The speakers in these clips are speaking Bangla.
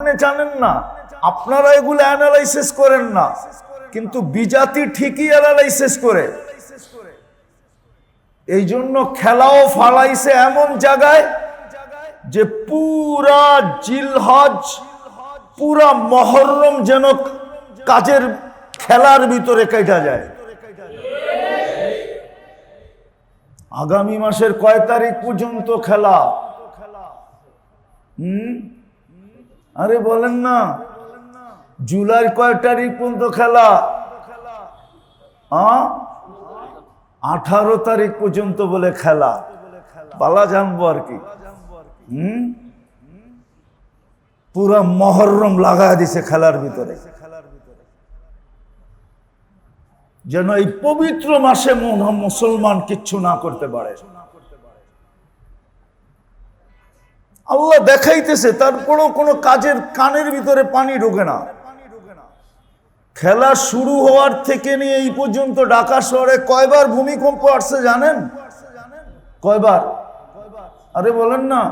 আপনি জানেন না, আপনারা এগুলো অ্যানালাইসিস করেন না, কিন্তু বিজাতি ঠিকই অ্যানালাইসিস করে। এই জন্য খেলাও ফালাইছে এমন জায়গায় যে পুরা জিলহজ, পুরা মহররম যেন কাজের খেলার ভিতরে কেটে যায়। আগামী মাসের কয় তারিখ পর্যন্ত খেলা? আরে বলেন না, জুলাইয়ের কয় তারিখ পর্যন্ত খেলা? 18 তারিখ পর্যন্ত বলে খেলা। বালা জানবো আর কি। পুরা মহররম লাগায় দিছে খেলার ভিতরে, যেন এই পবিত্র মাসে মুসলমান কিচ্ছু না করতে পারে। আল্লাহ দেখাইতেছে, তারপরেও কোনো কাজের কানের ভিতরে পানি ঢোকে না। খেলা শুরু হওয়ার থেকে নিয়ে এই পর্যন্ত ঢাকা শহরে কয়বার ভূমিকম্প আসছে জানেন? কয়বার? আরে বলেন না,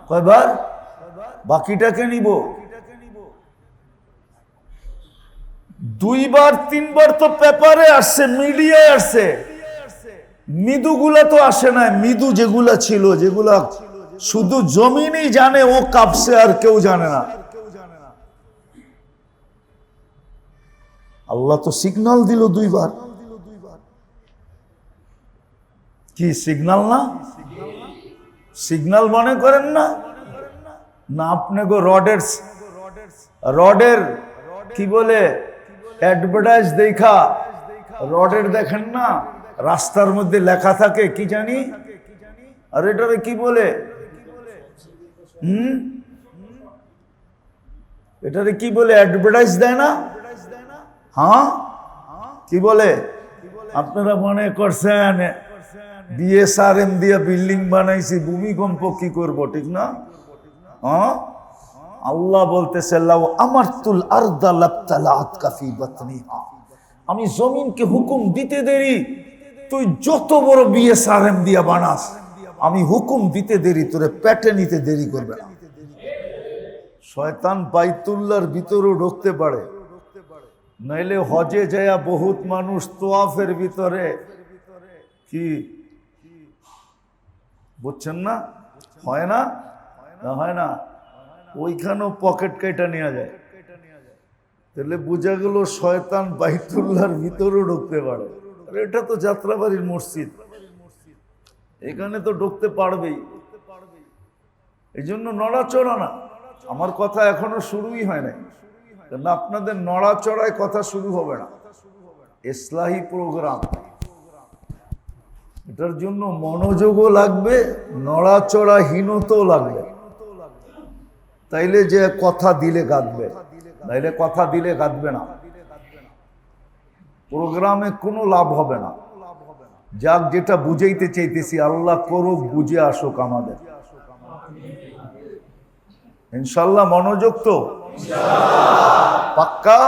কয়বার? বাকিটাকে নিব। 2 বার 3 বার তো পেপারে আসছে, মিডিয়ায় আসছে। মৃদুগুলা তো আসে না। মৃদু যেগুলা ছিল, যেগুলা শুধু জমিনই জানে ও কাঁপছে, আর কেউ জানে না। আল্লাহ তো সিগন্যাল দিল 2 বার। কি সিগন্যাল? না সিগন্যাল মনে করেন না? না আপনি গো রডের কি বলে অ্যাডভার্টাইজ দেখা, রডের দেখেন না, রাস্তার মধ্যে লেখা থাকে কি জানি, আর এটারে কি বলে? এটারে কি বলে? অ্যাডভার্টাইজ দেয় না? হ্যাঁ, কি বলে? আপনারা মনে করছেন বিএসআরএম দিয়ে বিল্ডিং বানাইছি, ভূমিকম্প কি করব? ঠিক না? হ্যাঁ, আল্লাহ বলতেছে আমারতুল আরদা লাবতালাআতকা ফি বাতনিহা, আমি জমিনকে হুকুম দিতে দেরি, তুই যত বড় বিএসআরএম দিয়া বানাস, আমি হুকুম দিতে দেরি, তোরে পেটে নিতে দেরি করবে না। শয়তান বাইতুল্লাহর ভিতরেও ঢুকতে পারে, নাইলে হজে যায় বহুত মানুষ তোয়াফের ভিতরে কি বুঝছেন না? হয় না? হয় না? ওইখানেও পকেট কেটে নেওয়া যায়। তাহলে বোঝা গেল শয়তান বাইতুল্লাহর ভিতরেও ঢুকতে পারে। এটা তো যাত্রাবাড়ির মসজিদ, এখানে তো ঢুকতে পারবেই। এই জন্য নড়াচড়া না। আমার কথা এখনো শুরুই হয় নাই, না আপনাদের নড়াচড়ায় কথা শুরু হবে না। ইসলাহি প্রোগ্রাম, এটার জন্য মনোযোগও লাগবে, নড়াচড়াহীনতাও লাগবে। তাইলে যে কথা দিলে গাঁদবে, নাইলে কথা দিলে গাঁদবে না। প্রোগ্রামে কোনো লাভ হবে না। যাক, যেটা বুঝাইতে চাইতেছি আল্লাহ করুক, বুঝে আসুক আমাদের ইনশাল্লাহ। মনোযোগ তো পাক্কা?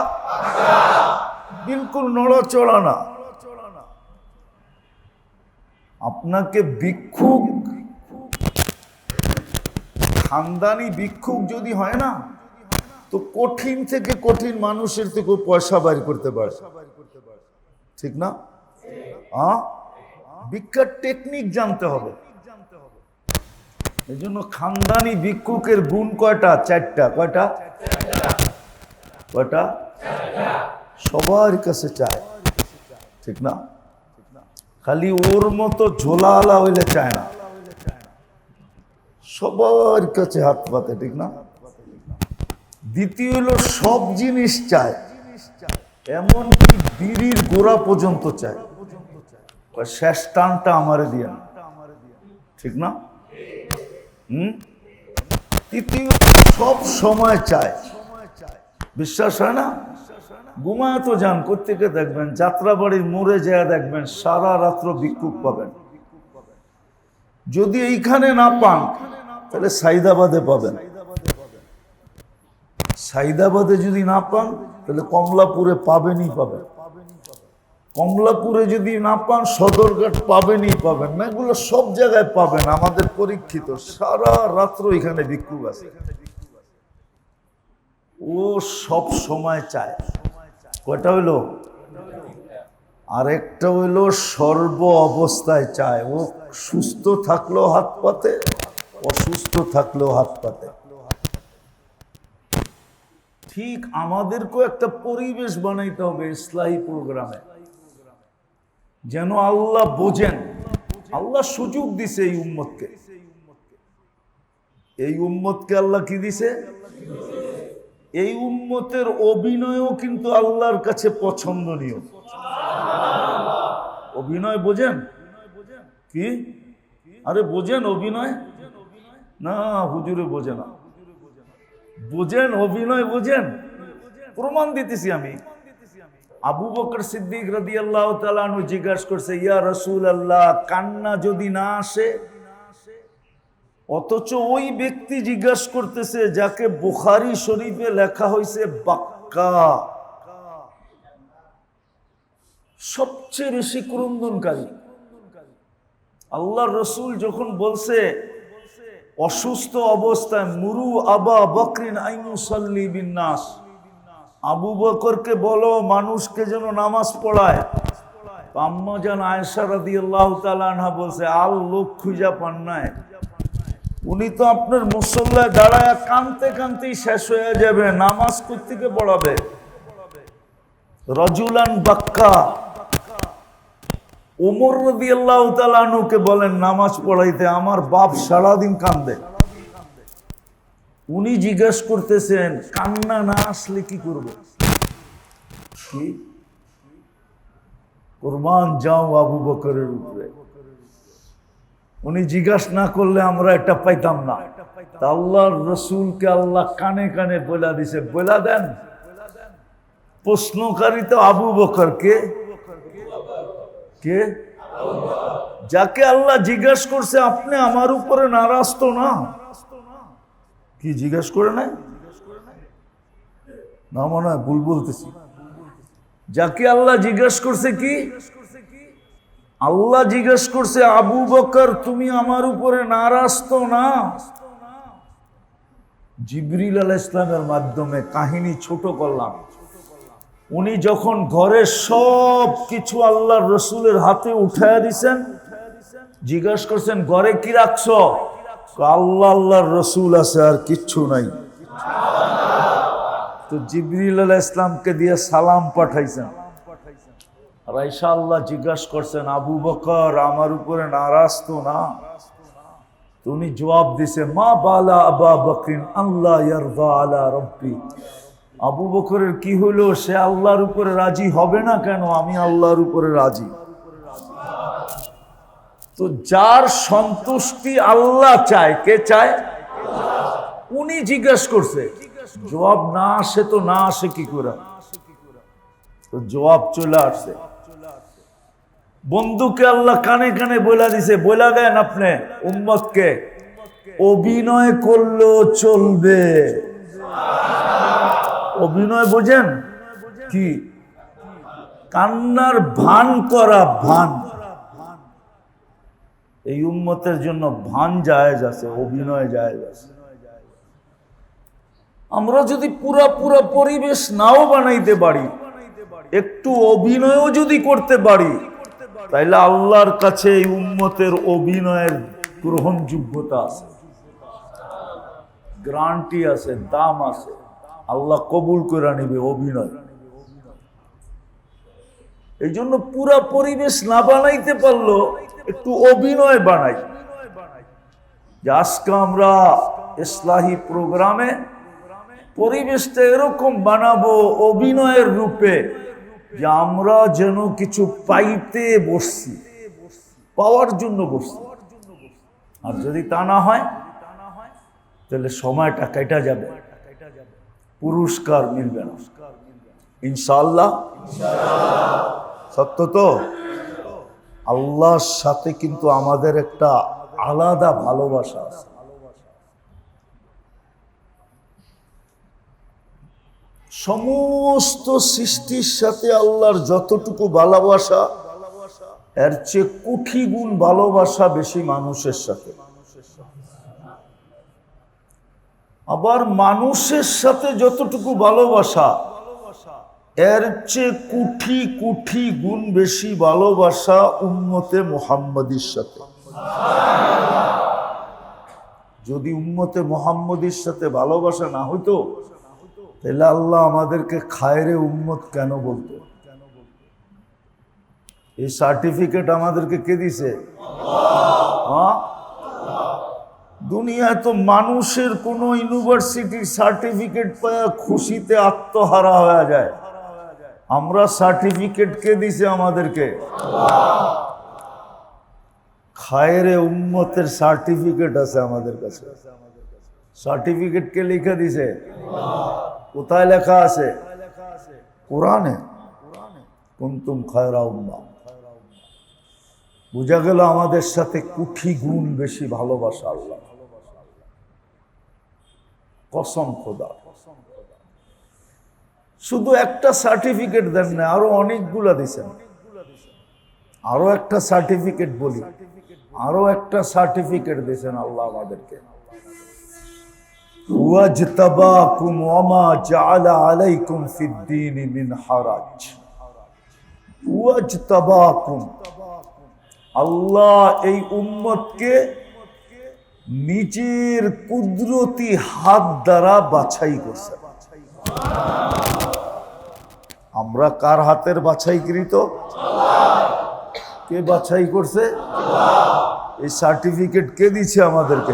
বিলকুল নড়াচড়া না। আপনাকে ভিক্ষুক, খানদানি ভিক্ষুক যদি হয় না, তো কঠিন থেকে কঠিন মানুষের থেকে পয়সা বাইর করতে পারে, ঠিক না? ভিক্ষার টেকনিক জানতে হবে। এই জন্য খানদানি ভিক্ষুকের গুণ কয়টা? 4টা। কয়টা? কয়টা? সবার কাছে চায়, ঠিক না? খালি ওর মতো ঝোলাওয়ালা হইলে চায় না, সবার কাছে হাত পাতে, ঠিক না? দ্বিতীয় হলো সব জিনিস চায়, এমনকি বিড়ির গোড়া পর্যন্ত চায়। শেষ টানটা আমারে দিয়ে না, ঠিক না? তৃতীয় সব সময় চায়। বিশ্বাস হয় না? ঘুমায় তো যান, কোত্থেকে দেখবেন যাত্রাবাড়ির মোড়ে যায় দেখবেন সারা রাত্র ভিক্ষুক পাবেন। যদি এইখানে না পান তাহলে সাইদাবাদে পাবেন। সাইদাবাদে যদি না পান তাহলে কমলাপুরে পাবেনই পাবেন। কমলাপুরে যদি না পান সদরঘাট পাবেনই পাবেন। না, এগুলো সব জায়গায় পাবেন। আমাদের পরীক্ষিত সারা রাত্র এখানে ভিক্ষুক আছে। ও সব সময় চায়। কয়টা হইলো? আরেকটা হইলো সর্ব অবস্থায় চায়। ও সুস্থ থাকলেও হাত পাতে, অসুস্থ থাকলেও হাত পাতে। ঠিক আমাদেরকেও একটা পরিবেশ বানাইতে হবে ইসলাহি প্রোগ্রামে, যেন আল্লাহ বোঝেন। আল্লাহ সুযোগ দিছে এই উম্মতকে, এই উম্মতকে আল্লাহ কি দিছে? এই উম্মতের অভিনয়ও কিন্তু আল্লাহর কাছে পছন্দনীয়। অভিনয় বোঝেন কি? আরে বোঝেন অভিনয়? না হুজুরে বোঝে না। বোঝেন অভিনয়? বোঝেন? প্রমাণ দিতেছি আমি। আবু বকর সিদ্দিক রাদিয়াল্লাহু তাআলা আনহু জিজ্ঞাসা করছে, ইয়া রাসূলুল্লাহ, কান্না যদি না আসে? অথচ ওই ব্যক্তি জিজ্ঞাসা করতেছে যাকে বুখারী শরীফে লেখা হয়েছে বাক্কা, সবচেয়ে বেশি ক্রন্দনকারী। আল্লাহর রসুল যখন বলছে অসুস্থ অবস্থায়, মুরু আবা বকরিন আইনুসাল্লি বিন নাস, আবু বকরকে বলো মানুষকে যেন নামাজ পড়ায়। আম্মা জান আয়েশা রাদিয়াল্লাহু তাআলা আনহা বলছে, আল লোক খুঁজা পান নাই, উনি তো আপনার মুসল্লায় দাঁড়ায় কানতে কানতেই শেষ হয়ে যাবে, নামাজ কোত্থেকে পড়াবে? রাজুলান বাক্কা। ওমর রাদিয়াল্লাহু তাআলা আনহুকে বলেন নামাজ পড়াইতে, আমার বাপ সারাদিন কান্দে। উনি জিজ্ঞেস করতেছেন কান্না না আসলে কি করবো? কি কুরবান যাও আবু বকরের উপরে। উনি জিজ্ঞাসা না করলে আমরা এটা পাইতাম না। আল্লাহর রসুলকে আল্লাহ কানে কানে বলে দিছে, বলে দেন। প্রশ্নকারী তো আবু বকর। কে? কে? যাকে আল্লাহ জিজ্ঞাসা করছে আপনি আমার উপরে নারাজ তো না? কি জিজ্ঞাসা করে নাই? না মনে হয় ভুল বলতেছি। যাকে আল্লাহ জিজ্ঞাসা করছে কি? আল্লাহ জিজ্ঞাসা করছে আবু বকর তুমি আমার উপরে নারাজ তো না? জিবরিল আলাইহিস সালামের মাধ্যমে কাহিনী ছোট করলাম। উনি যখন ঘরের সব কিছু আল্লাহর রসুলের হাতে উঠাইয়া দিছেন, জিজ্ঞাসা করছেন ঘরে কি রাখছো? আল্লাহ আল্লাহর রসুল আছে, আর কিচ্ছু নাই। তো জিবরিল আলাইহিস সালামকে দিয়ে সালাম পাঠাইছেন। আর আয়েশা আল্লাহ জিজ্ঞাসা করছেন আবু বকর আমার উপরে নারাজ তো না? উনি জবাব দিছে মা বালা আবা বকরিন আল্লাহ ইয়ারদা আলা রাব্বি। আবু বকরের কি হলো? সে আল্লাহর উপরে রাজি হবে না কেন? আমি আল্লাহর উপরে রাজি। তো যার সন্তুষ্টি আল্লাহ চায়, কে চায়? উনি জিজ্ঞেস করছে, জবাব না আসে তো না আসে কি করে? তো জবাব চলে আসছে। বন্ধুকে আল্লাহ কানে কানে বলে দিছে, বলে দেন আপনি উম্মতকে, অভিনয় করলেও চলবে। অভিনয় বোঝেন কি? কান্নার ভান করা, ভান। এই উম্মতের জন্য ভান জায়েজ আছে, অভিনয় জায়েজ আছে। আমরা যদি পুরা পরিবেশ নাও বানাইতে পারি, একটু অভিনয়ও যদি করতে পারি, তাইলে আল্লাহর কাছে এই উম্মতের অভিনয়ের গ্রহণযোগ্যতা আছে, গ্যারান্টি আছে, দাম আছে। আল্লাহ কবুল করে নিবে অভিনয়। এই জন্য পুরা পরিবেশ না বানাইতে পারলো একটু অভিনয় বানাই। যে আজকে আমরা ইসলাহি প্রোগ্রামে পরিবেশটা এরকম বানাবো অভিনয়ের রূপে, যে আমরা যেন কিছু পাইতে বসছি, পাওয়ার জন্য বসছি। আর যদি তা না হয় তাহলে সময়টা কেটে যাবে, পুরস্কার মিলবে না ইনশাআল্লাহ। সত্য তো? আল্লাহর সাথে কিন্তু আমাদের একটা আলাদা ভালোবাসা আছে। সমস্ত সৃষ্টির সাথে আল্লাহর যতটুকু ভালোবাসা, এর চেয়ে কোটি গুণ ভালোবাসা বেশি মানুষের সাথে। আবার মানুষের সাথে যতটুকু ভালোবাসা, এর চেয়ে কোটি কোটি গুণ বেশি ভালোবাসা উম্মতে মুহাম্মদীর সাথে। যদি উম্মতে মুহাম্মদীর সাথে ভালোবাসা না হইতো, তাহলে আল্লাহ আমাদেরকে খায়রে উম্মত কেন বলতো? এই সার্টিফিকেট আমাদেরকে কে দিছে? হ্যাঁ, দুনিয়ায় তো মানুষের কোন ইউনিভার্সিটির সার্টিফিকেট পায় খুশিতে আত্মহারা হয়ে যায়। আমরা সার্টিফিকেট কে দিছে আমাদেরকে? খায়রে উম্মতের সার্টিফিকেট আছে আমাদের কাছে। সার্টিফিকেট কে লিখে দিছে? কোথায় লেখা আছে? কোরআনে, কুনতুম খায়রা উম্মাহ। বুঝা গেল আমাদের সাথে কোটি গুণ বেশি ভালোবাসা আল্লাহ। কসম খোদা, শুধু একটা সার্টিফিকেট দেন না, আরো অনেকগুলা দিছেন। আরো একটা সার্টিফিকেট বলি, আরো একটা সার্টিফিকেট দিয়েছেন আল্লাহ আমাদেরকে। ওয়াজতাবাকুম ওয়ামা জাআলা আলাইকুম ফিদ-দীনি মিন হারাজ। ওয়াজতাবাকুম, আল্লাহ এই উম্মতকে নিজের কুদরতি হাত দ্বারা বাছাই করছে। আমরা কার হাতের বাছাইকৃত? কে বাছাই করছে? এই সার্টিফিকেট কে দিচ্ছে আমাদেরকে?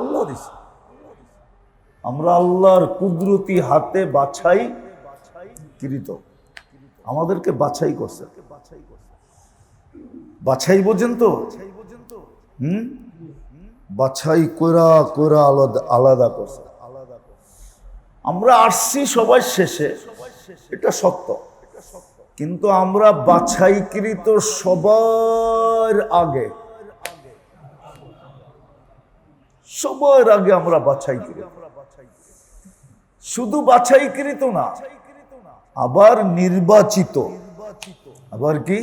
আল্লাহ দিচ্ছে। আমরা আল্লাহর কুদরতি হাতে বাছাই কৃত, আমাদেরকে বাছাই করছে। বাছাই বোঝেন তো? বাছাই কইরা কইরা আলাদা আলাদা করছে। আমরা আসছি সবার শেষে, এটা সত্য, কিন্তু আমরা বাছাইকৃত সবার আগে। সবার আগে আমরা বাছাইকৃত। শুধু বাছাইকৃত না, আবার নির্বাচিত। আবার কি?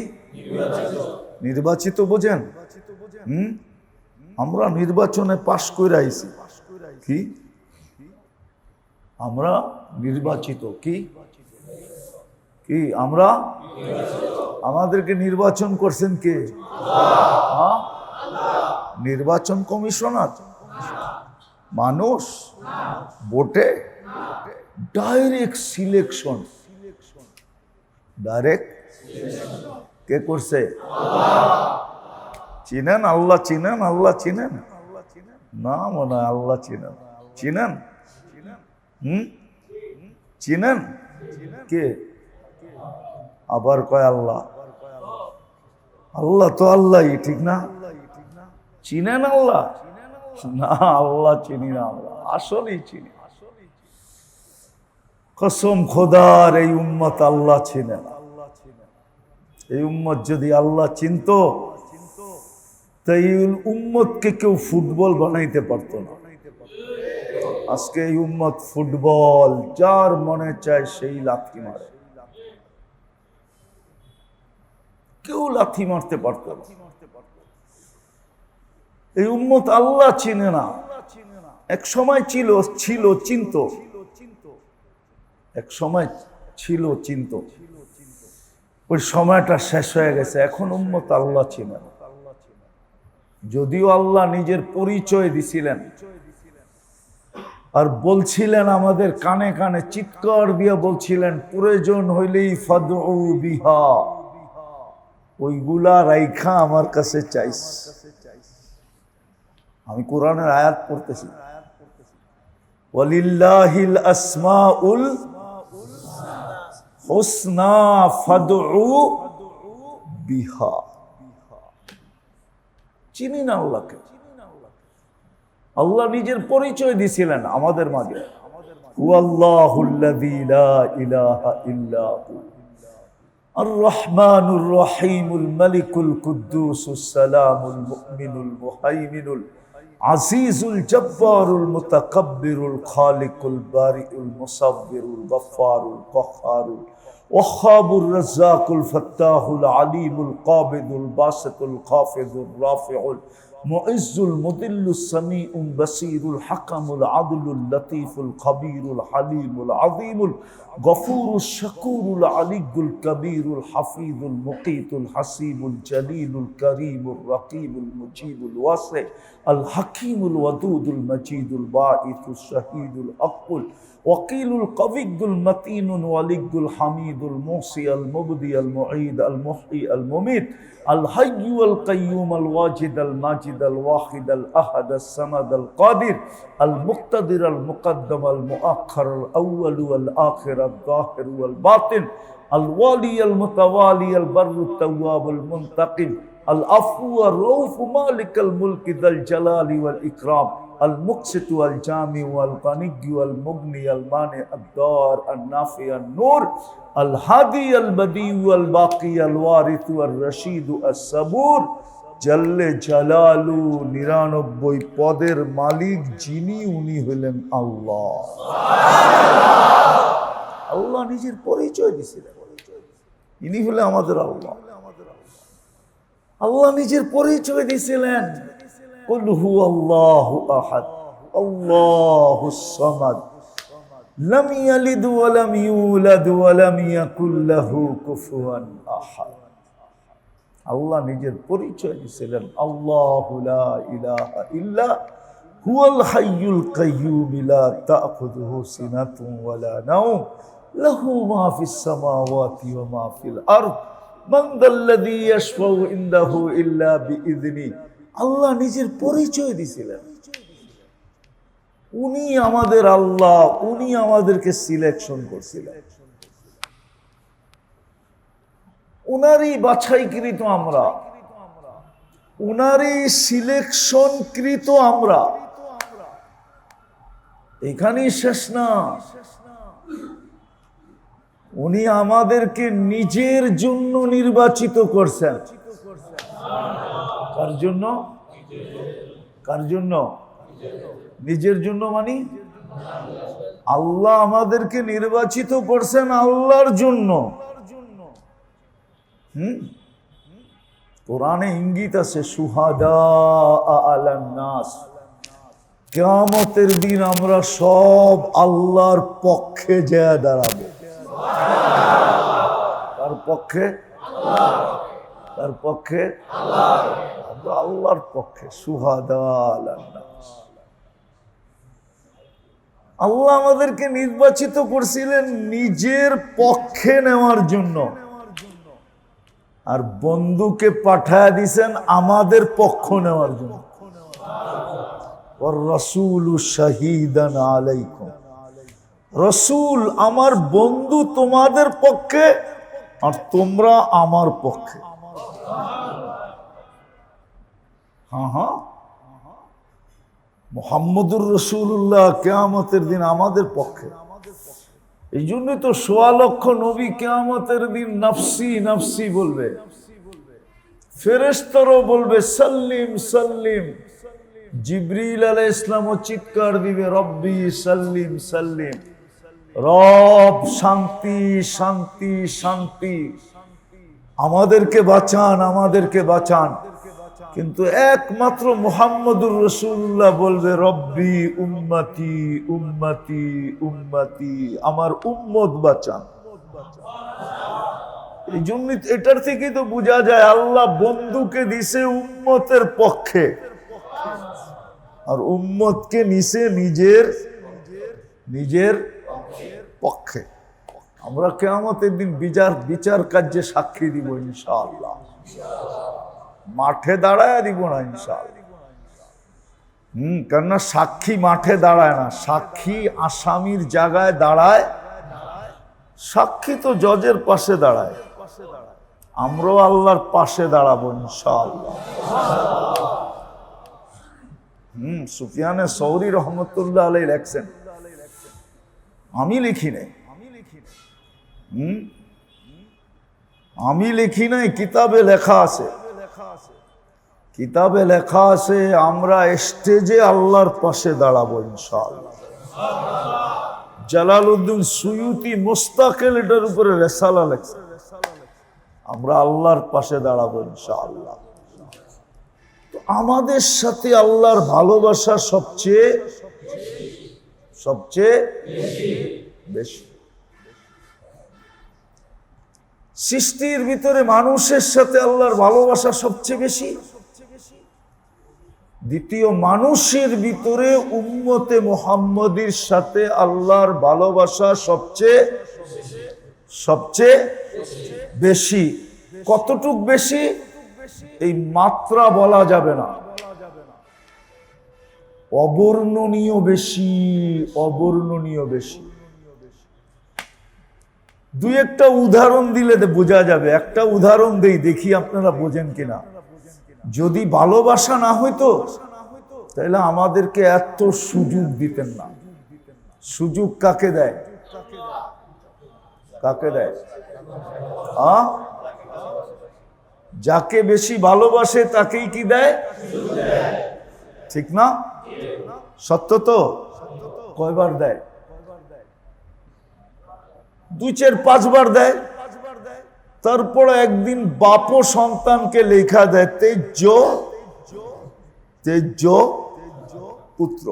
নির্বাচিত বোঝেন? আমরা নির্বাচনে পাশ করে আইছি। কি? আমরা নির্বাচিত। কি কি? আমরা, আমাদেরকে নির্বাচন করছেন কে? নির্বাচন কমিশনার? মানুষ ভোটে? Direct selection. ডাইরেক্ট কে করছে? চিনেন আল্লাহ? চিনেন আল্লাহ? চিনেন না মনে হয় আল্লাহ চিনেন। চিনেন? চিনেন কে? আবার কয় আল্লাহ। আল্লাহ তো আল্লাহই, ঠিক না? চিনেন আল্লাহ? না, আল্লাহ চিনি না, আমরা আসলেই চিনি। কসম খোদার, এই উম্মত আল্লাহ চিনে না। এই উম্মত যদি আল্লাহ চিনত, তাই উম্মতকে কেউ ফুটবল বানাইতে পারত না। আজকে এই উম্মত ফুটবল, যার মনে চায় সেই লাথি মারে। কেউ লাথি মারতে পারত না। এই উম্মত আল্লাহ চিনে না। এক সময় ছিল চিন্ত, এক সময় ছিল চিন্ত, ওই সময়টা শেষ হয়ে গেছে। এখন উম্মত আল্লাহ চিনে না। যদিও আল্লাহ নিজের পরিচয় দিছিলেন আর বলছিলেন, আমাদের কানে কানে চিৎকার দিয়ে বলছিলেন, প্রয়োজন হইলেই ফাদউ বিহা, ওইগুলা রাইখা আমার কাছে চাইস। আমি কোরআনের আয়াত পড়তেছি, ওয়ালিল্লাহিল আসমাউল হুসনা ফাদউ বিহা। চিনি না আল্লাহকে। আল্লাহ নিজের পরিচয় দিছিলেন আমাদের মাঝে, হুয়াল্লাহুল্লাযী লা ইলাহা ইল্লা হু আর রহমানুর রহিমুল মালিকুল কুদ্দুসুস সালামুল মুমিনুল মুহাইমিনুল আজিজুল জব্বারুল মুতাকাব্বিরুল খালিকুল বারিউল মুসাব্বিরুল গফফারুল কহ্হারুল ওয়াহ্হাবুর রাজ্জাকুল ফাত্তাহুল আলিমুল কাবিদুল বাসিতুল খাফিদুর রাফিউল মুইজ্জুল মুদিল্লুস সামিউল বাসীরুল হাকামুল আদলুল লতীফুল খবীরুল হালিমুল আযীমুল গফুরুশ শাকুরুল আলিয়্যুল কবীরুল হাফিজুল মুকীতুল হাসিবুল জলিলুল করিমুর রকিবুল মুজিবুল ওয়াসি আল হাকীমুল ওয়াদুদুল মজিদুল বাঈসুশ শাহীদুল আকুল وقيل القوي المتين الولي الحميد المحصي المبدي المعيد المحيي المميت الحي القيوم الواجد الماجد الواحد الأحد الصمد القادر المقتدر المقدم المؤخر الأول والآخر الظاهر والباطن الوالي المتوالي البر التواب المنتقم العفو الرؤوف مالك الملك ذا الجلال والإكرام المقسط والجامع والغني والمغني المانع الضار النافع النور الهادي البديع والباقي الوارث والرشيد الصبور জল্লে জালালু ৯৯ পদের মালিক যিনি উনি হলেন আল্লাহ। আল্লাহ নিজের পরিচয় দিয়েছিলেন, ইনি হলেন আমাদের আল্লাহ। আল্লাহ নিজের পরিচয় দিয়েছিলেন, কুল হুয়াল্লাহু আহাদ আল্লাহুস সামাদ লাম ইয়ালিদ ওয়া লাম ইউলাদ ওয়া লাম ইয়াকুল লাহু কুফুয়ান আহাদ। আল্লাহ নিজের পরিচয় দিয়েছিলেন, আল্লাহু লা ইলাহা ইল্লা হুয়াল হাইয়ুল কাইয়্যুম লা তাখুযুহু সিনাতুন ওয়া লা নাওম লাহু মা ফিস সামাওয়াতি ওয়া মা ফিল আরদ মান যাল্লাযী ইয়াশফাউ ইনদাহু ইল্লা বিইযনি। আল্লাহ নিজের পরিচয় দিয়েছিলেন, উনি আমাদের আল্লাহ, উনি আমাদেরকে সিলেকশন করছিলেন, উনারই বাছাইকৃত আমরা, উনারই সিলেকশনকৃত আমরা। এখানেই শেষ না, উনি আমাদেরকে নিজের জন্য নির্বাচিত করছেন। কার জন্য? কার জন্য? নিজের জন্য। মানে আল্লাহ আমাদেরকে নির্বাচিত করছেন আল্লাহর জন্য। কোরআনে ইঙ্গিত আছে শুহাদা আলান নাস, কিয়ামতের দিন আমরা সব আল্লাহর পক্ষে যায় দাঁড়াবো। কার পক্ষে? তার পক্ষে, আল্লাহর পক্ষে। শুহাদা আলান নাস, আল্লাহ আমাদেরকে নির্বাচিত করছিলেন নিজের পক্ষে নেওয়ার জন্য, আর বন্ধুকে পাঠায় দিয়েছেন আমাদের পক্ষ নেওয়ার জন্য। ওয়ার রাসূলু শাহীদান আলাইকুম, রাসূল আমার বন্ধু তোমাদের পক্ষে আর তোমরা আমার পক্ষে। হ্যাঁ, মুহাম্মদুর রাসূলুল্লাহ কিয়ামতের দিন আমাদের পক্ষে। এই জন্যই তো ১৬ লক্ষ নবী কিয়ামতের দিন নফসি নফসি বলবে, ফেরেশতারাও বলবে সাল্লিম সাল্লিম, জিবরিল আলাইহিস সালামও চিৎকার দিবে রব্বি সাল্লিম সাল্লিম, রব শান্তি শান্তি শান্তি, আমাদেরকে বাঁচান আমাদেরকে বাঁচান। কিন্তু একমাত্র মুহাম্মদুর রাসূলুল্লাহ বলবে রব্বি উম্মতি উম্মতি উম্মতি, আমার উম্মত বাঁচান। এই জন্য এটার থেকে তো বোঝা যায় আল্লাহ বন্ধুকে দিছে উম্মতের পক্ষে আর উম্মতকে নিছে নিজের নিজের পক্ষে। আমরা কিয়ামতের দিন বিচার কার্যে সাক্ষী দিব ইনশাআল্লাহ, মাঠে দাঁড়ায় দিব না ইনশাআল্লাহ। কেননা সাক্ষী মাঠে দাঁড়ায় না, সাক্ষী আসামির জায়গায় দাঁড়ায়, সাক্ষী তো জজের পাশে দাঁড়ায়। আমরাও আল্লাহর পাশে দাঁড়াবো ইনশাআল্লাহ। সুফিয়ানে সৌরি রহমতুল্লাহ আলাইহি লেখছেন, আমি লিখি নাই, আমি লিখি নাই, কিতাবে লেখা আছে, কিতাবে লেখা আছে আমরা স্টেজে আল্লাহর পাশে দাঁড়াবো ইনশাআল্লাহ। জালালউদ্দিন সুয়ুতি মুস্তাকিল এটার উপরে রিসালা লেখছে, আমরা আল্লাহর পাশে দাঁড়াবো ইনশাআল্লাহ। তো আমাদের সাথে আল্লাহর ভালোবাসা সবচেয়ে বেশি। সৃষ্টির ভিতরে মানুষের সাথে আল্লাহর ভালোবাসা সবচেয়ে বেশি। দ্বিতীয়, মানুষের ভিতরে উম্মতে মুহাম্মদীর সাথে আল্লাহর ভালোবাসা সবচেয়ে বেশি। কতটুক বেশি এই মাত্রা বলা যাবে না, অবর্ণনীয় বেশি। দুই একটা উদাহরণ দিলে বোঝা যাবে। একটা উদাহরণ দেই, দেখি আপনারা বোঝেন কিনা। যদি ভালোবাসা না হইতো তাহলে আমাদেরকে এত সুযোগ দিতেন না। সুযোগ কাকে দেয়? যাকে বেশি ভালোবাসে তাকেই কি দেয়? ঠিক না? সত্য তো? কয়বার দেয়? 2, 4, 5 বার দেয়। তারপর একদিন বাপও সন্তানকে লেখা দেয় তেজ্য পুত্র।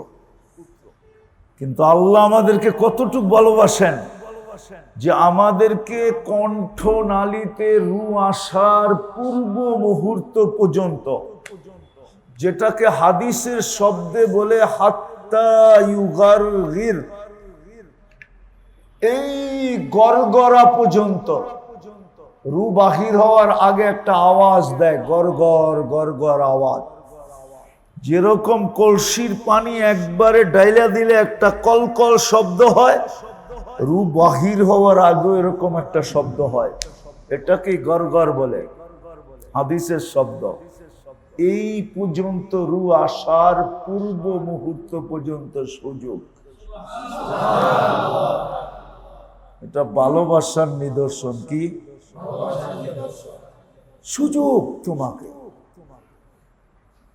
কিন্তু আল্লাহ আমাদেরকে কতটুকু ভালোবাসেন যে আমাদেরকে কণ্ঠনালীতে রু আসার পূর্ব মুহূর্ত পর্যন্ত, যেটাকে হাদিসের শব্দে বলে হাত্তা ইউগারগির, এই গড়গড়া পর্যন্ত, রু বাহির হওয়ার আগে একটা আওয়াজ দেয়, গড়গড় আওয়াজ। যেরকম কলসির পানি একবারে ডাইলা দিলে একটা কলকল শব্দ হয়, রু বাহির হওয়ার আগে এরকম একটা শব্দ হয়। এটাকে গড়গড় বলে, হাদিসের শব্দ। এই পর্যন্ত রু আসার পূর্ব মুহূর্ত পর্যন্ত সুযোগ। এটা ভালোবাসার নিদর্শন। কি সুযোগ? তোমাকে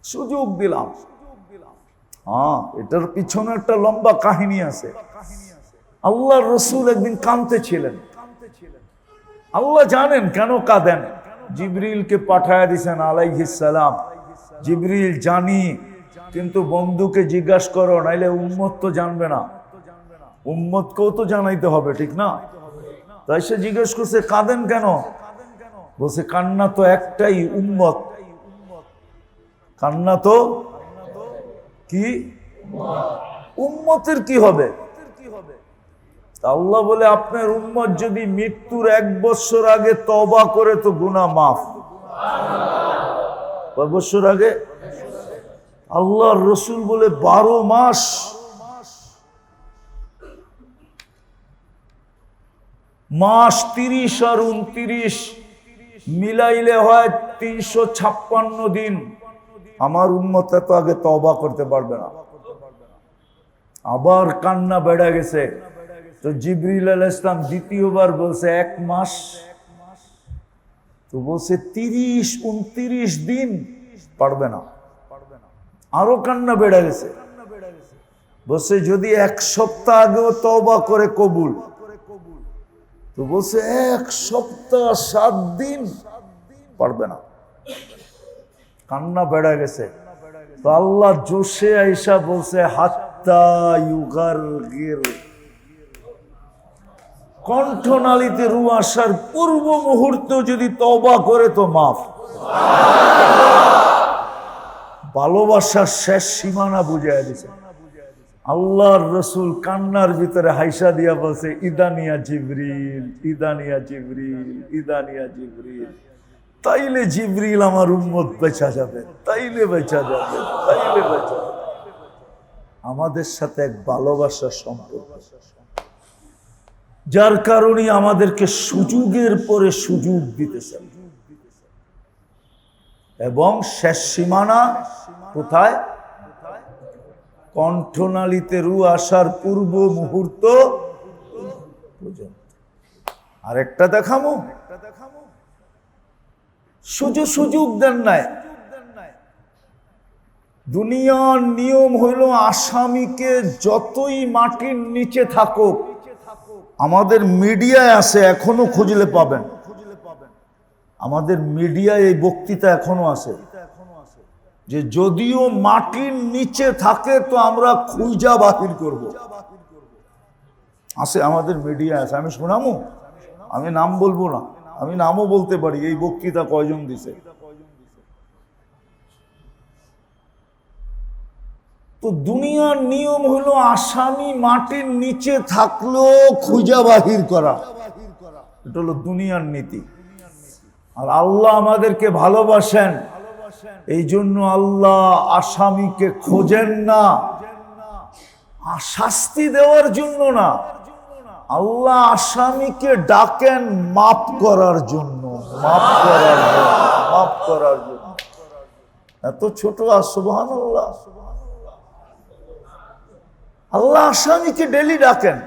সুযোগ দিলাম। এটার পিছনে একটা লম্বা কাহিনী আছে। আল্লাহর রাসূল একদিন কাঁদতেছিলেন। আল্লাহ জানেন কেন কাঁদেন। জিবরিলকে পাঠায়া দিয়েছেন আলাইহিস সালাম। জিবরিল জানি, কিন্তু বন্ধুকে জিজ্ঞাসা করো, নাইলে উম্মত তো জানবে না। উম্মতকেও তো জানাইতে হবে, ঠিক না? তাই সে জিজ্ঞেস করছে কাঁদেন কেন? বলছে কান্না তো একটাই, উম্মত। কান্না তো কি? উম্মতের কি হবে? আল্লাহ বলে আপনার উম্মত যদি মৃত্যুর 1 বছর আগে তওবা করে তো গুনাহ মাফ। কয় বছর আগে? আল্লাহর রাসূল বলে 12 মাস। মাস 30 আর 29 মিলাইলে হয় 356 দিন। আমার উম্মত তো আগে তওবা করতে পারবে না। আবার কান্না বেড়ে গেছে। তো জিবরিল আলাইহিস সালাম দ্বিতীয়বার বলছে 1 মাস। তো বলছে 30-29 দিন পারবে না। আরো কান্না বেড়ে গেছে। বলছে যদি 1 সপ্তাহ আগেও তওবা করে কবুল। তো বলছে 1 সপ্তাহ 7 দিন পারবে না। কান্না বেড়ে গেছে। তো আল্লাহ জোশে আইসা বলছে হাত্তা ইউগারগির, কণ্ঠনালীতে রু আসার পূর্ব মুহূর্তে যদি তওবা করে তো মাফ। ভালোবাসার শেষ সীমানা বুঝাইয়া দিছে। আল্লাহর রাসূল কান্নার ভিতরে হাইসা দিয়া বলছে ইদানিয়া জিবরিল, ইদানিয়া জিবরিল, ইদানিয়া জিবরিল। তাইলে জিবরিল আমার উম্মত বেঁচা যাবে, তাইলে বেঁচা যাবে, তাইলে বেঁচা যাবে। আমাদের সাথে এক ভালোবাসার সম্পর্ক, যার কারণে আমাদেরকে সুযোগের পরে সুযোগ দিতেছেন। এবং শেষ সীমানা কোথায়? কণ্ঠনালীতে রু আসার পূর্ব মুহূর্ত পর্যন্ত। আরেকটা দেখামো, সুযোগ দেন নাই। দুনিয়ার নিয়ম হইল আসামিকে যতই মাটির নিচে থাকুক, আমাদের মিডিয়ায় আছে, এখনো খুঁজলে পাবেন। আমাদের মিডিয়ায় এই বক্তৃতা এখনো আছে। যে যদিও মাটির নিচে থাকে তো আমরা খুঁজা বাহির করব। আছে আমাদের মিডিয়া আছে, আমি শোনামো, আমি নাম বলবো না, আমি নামও বলতে পারি। এই বক্তৃতা কয়জন দিছে? তো দুনিয়ার নিয়ম হলো আসামি মাটির নিচে থাকলেও খুঁজা বাহির করা, এটা হলো দুনিয়ার নীতি। আর আল্লাহ আমাদেরকে ভালোবাসেন, এই জন্য আল্লাহ আসামিকে খোঁজেন না, শাস্তি দেওয়ার জন্য না, আল্লাহ আসামিকে ডাকেন মাফ করার জন্য, মাফ করার জন্য, মাফ করার জন্য। এত ছোট আর সুবহানাল্লাহ, আল্লাহ আসামিকে ডেলি ডাকেন,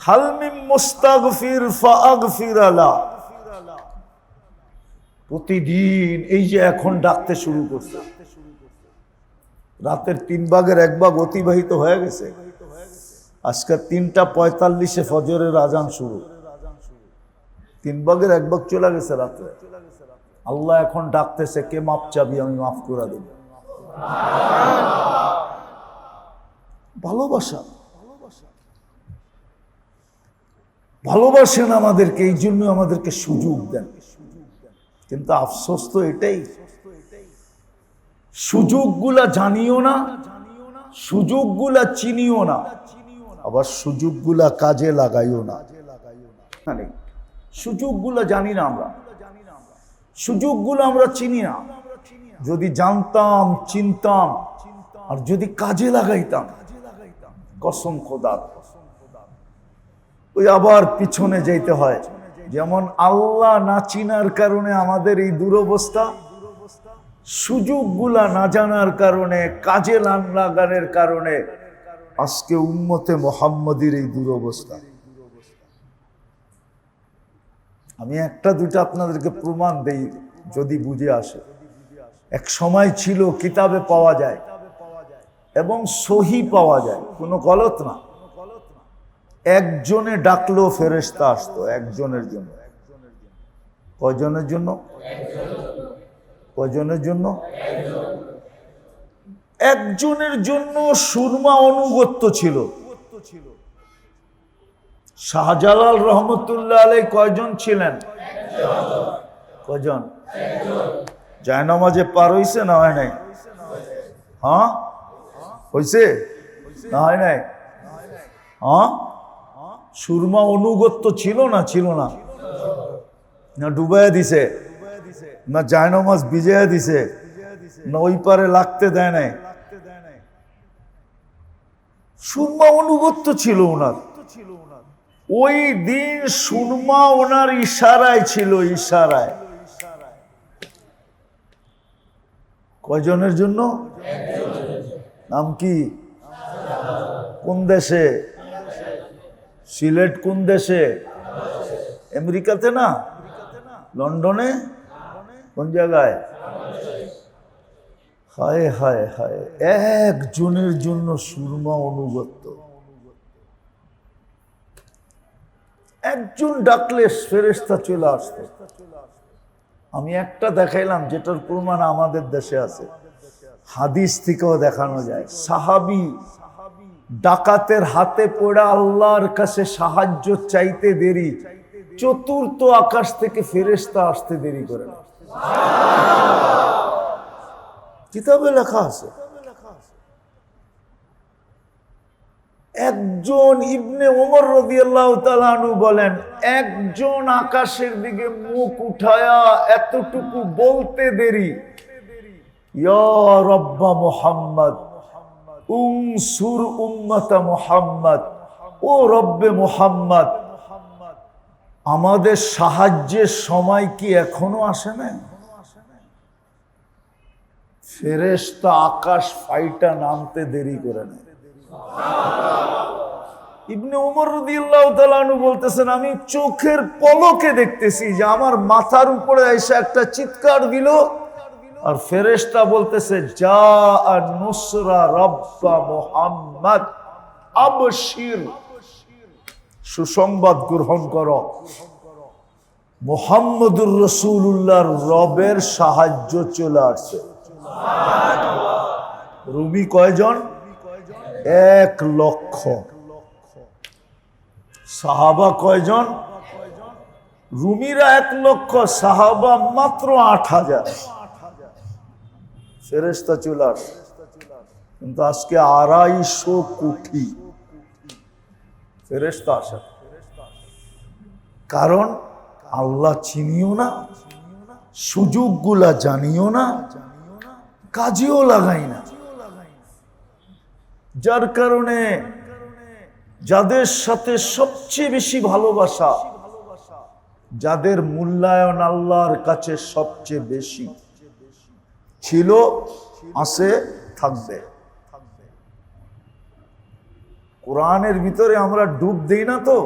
হাল মিন মুস্তাগফির ফাগফির লা। প্রতিদিন এই যে এখন ডাকতে শুরু করছে, রাতের 3 ভাগের 1 ভাগ অতিবাহিত হয়ে গেছে, আজকে 3:45 ফজরের আজান শুরু, 3 ভাগের 1 ভাগ চলে গেছে রাতে। আল্লাহ এখন ডাকতেছে, কে মাপ চাবি, আমি মাফ করে দেব। ভালোবাসা, ভালোবাসেন আমাদেরকে, এই জন্য আমাদেরকে সুযোগ দেন। কিন্তু আফসোস তো এটাই, সুযোগগুলা জানিও না, সুযোগগুলা চিনিও না, আবার সুযোগগুলা কাজে লাগাইও না। সুযোগগুলা জানি না আমরা, সুযোগগুলো আমরা চিনি না। যদি জানতাম, চিনতাম, আর যদি কাজে লাগাইতাম, কসম খোদার, ওই আবার পিছনে যাইতে হয়। যেমন আল্লাহ না চিনার কারণে আমাদের এই দুরবস্থা, সুযোগগুলা না জানার কারণে, কাজে লাগানোর কারণে আজকে উম্মতে মুহাম্মাদীর এই দুরবস্থা। আমি 1-2টা আপনাদেরকে প্রমাণ দেই যদি বুঝে আসে। এক সময় ছিল কিতাবে পাওয়া যায় এবং সহি পাওয়া যায়, কোনো গলত না। একজনে ডাকলো ফেরেশতা আসতো, একজনের জন্য। কয়জনের জন্য? কয়জনের জন্য? একজনের জন্য। সুরমা অনুগত্য ছিল। শাহজালাল রহমতুল্লাহ আলাইহি কয়জন ছিলেন? কয়জন? জায়নামাজে পার হইছে না হয় নাই? হ্যাঁ হইছে না হয় নাই? হ্যাঁ, সুরমা অনুগত্য ছিল না? ছিল না? না ডুবাইয়া দিছে, না জায়নামাজ ভিজাইয়া দিছে, না ওই পারে লাগতে দেয় নাই? সুরমা অনুগত্য ছিল ওনার। ওই দিন সুরমা ওনার ইশারায় ছিল, ইশারায়। কয়জনের জন্য? নাম কি? কোন দেশে? সিলেট কোন দেশে? আমেরিকাতে না, লন্ডনে? কোন জায়গায়? হায় হায় হায়, একজনের জন্য সুরমা অনুগত্য। একজন ডাকলে ফেরেশতা চলে আসতো। আমি একটা দেখাইলাম যেটার প্রমাণ আমাদের দেশে আছে, হাদিস থেকেও দেখানো যায়। সাহাবী ডাকাতের হাতে পড়ে আল্লাহর কাছে সাহায্য চাইতে দেরি, 4th আকাশ থেকে ফেরেশতা আসতে দেরি করে না। কিতাবে লেখা আছে। একজন ইবনে ওমর রাদিয়াল্লাহু তাআলা আনহু বলেন, একজন আকাশের দিকে মুখ উঠায়া এতটুকু বলতে দেরি, ইয়া রাব্বা মুহাম্মদ উনসুর উম্মাতা মুহাম্মদ, ও রব্বে মুহাম্মদ, আমাদের সাহায্যের সময় কি এখনো আসে না? ফেরেশতা আকাশ ফাইটা নামতে দেরি করে না। ইবনে ওমর রাদিয়াল্লাহু তাআলা আনহু বলতেছেন, আমি চোখের পলকে দেখতেছি যে আমার মাথার উপরে এসে একটা চিৎকার দিল, আর ফেরেশতা বলতেছে, যা নুসরা রাব্বা মুহাম্মদ আবশির, সুসংবাদ গ্রহণ করো, মুহাম্মদুর রাসূলুল্লাহর রবের সাহায্য চলে আসছে। রুমি কয়জন? 1,00,000। সাহাবা কয়জন? রুমিরা 1,00,000, সাহাবা মাত্র 8,000। ফেরেশতা চলে আসে, কিন্তু আজকে 250 কোটি ফেরেশতা আসে। কারণ আল্লাহ চিনিও না, সুযোগগুলা জানিও না, কাজেও লাগাই না। যার কারণে যাদের সাথে সবচেয়ে বেশি ভালোবাসা, যাদের মূল্যায়ন আল্লাহর কাছে সবচেয়ে বেশি ছিল, আছে, থাকবে। কোরআনের ভিতরে আমরা ডুব দেই না, তো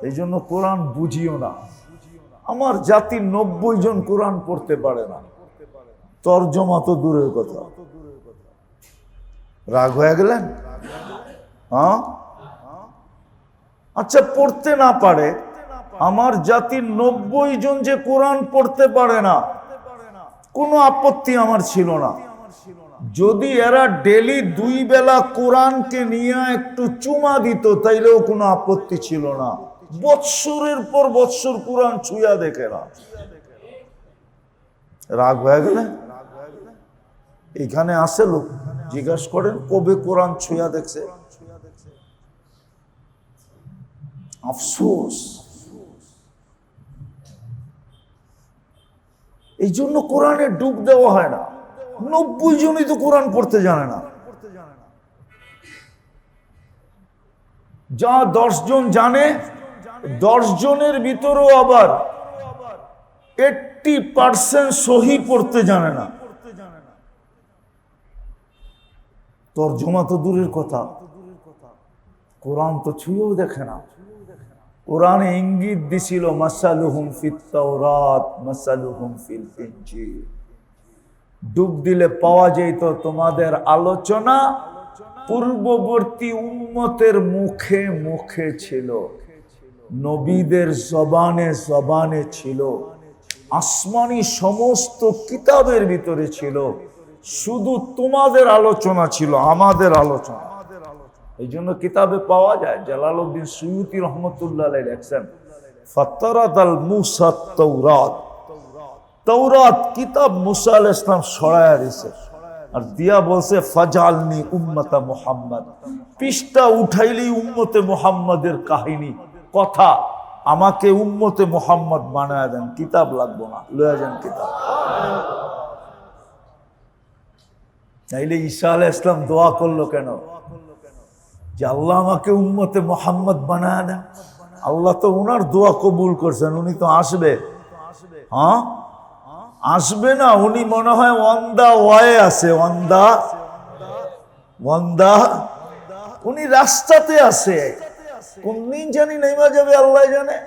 এই জন্য কোরআন বুঝিও না। আমার জাতির 90 জন কোরআন পড়তে পারে না, তর্জমা তো দূরের কথা। রাগ হয়ে গেলেন? হ্যাঁ, আচ্ছা, পড়তে না পারে, আমার জাতির 90 জন যে কোরআন পড়তে পারে না, কোনো আপত্তি আমার ছিল না। যদি এরা ডেলি 2 বেলা কোরআনকে নিয়ে একটু চুমা দিত, তাইলেও কোনো আপত্তি ছিল না। বৎসরের পর বৎসর কোরআন ছুঁয়া দেখে না। রাগ হয়ে গেলে? এখানে আসে লোক, জিজ্ঞাসা করেন কবে কোরআন ছুঁয়া দেখছে? আফসোস। এই জন্য কোরআনে ডুব দেওয়া হয় না। 90 জনই তো কোরআন পড়তে জানে না। যা 10 জন জানে, 10 জনের ভিতরেও আবার 80% সহি পড়তে জানে না। তর্জমা তো দূরের কথা, কোরআন তো ছুঁয়েও দেখে না। কোরআনে ইঙ্গিত দিছিল, মাসালুহুম ফিত তাওরাত মাসালুহুম ফিল ইনজিল। ডুব দিলে পাওয়া যেত তোমাদের আলোচনা পূর্ববর্তী উম্মতের মুখে মুখে ছিল, নবীদের জবানে জবানে ছিল, আসমানি সমস্ত কিতাবের ভিতরে ছিল। শুধু তোমাদের আলোচনা ছিল, আমাদের আলোচনা। এই জন্য কিতাবে পাওয়া যায়, জালালউদ্দিন সুয়ুতি রহমতুল্লাহ আলাইহি লেখছেন, ফাতারাদাল মুসা তাওরাত। তাওরাত কিতাব মুসা আলাইহিস সালাম সরায়া দিয়েছে, আর দিয়া বলছে ফাজালনি উম্মতা মুহাম্মদ। পৃষ্ঠা উঠাইলেই উম্মতে মুহাম্মাদের কাহিনী, কথা। আমাকে উম্মতে মুহাম্মদ বানায়া দেন, কিতাব লাগবো না, লয়া যান কিতাব। তাইলে ঈসা আলাইহিস সালাম দোয়া করলো কেন? যে আল্লাহ আমাকে উম্মতে মুহাম্মদ বানায়া দেন। আল্লাহ তো ওনার দোয়া কবুল করছেন, উনি তো আসবে। হ্যাঁ, আসবে না? উনি মনে হয় অন দা ওয়ে আছে, উনি রাস্তাতে আছে, কোন দিন জানি নেমা যাবে আল্লাহ জানে।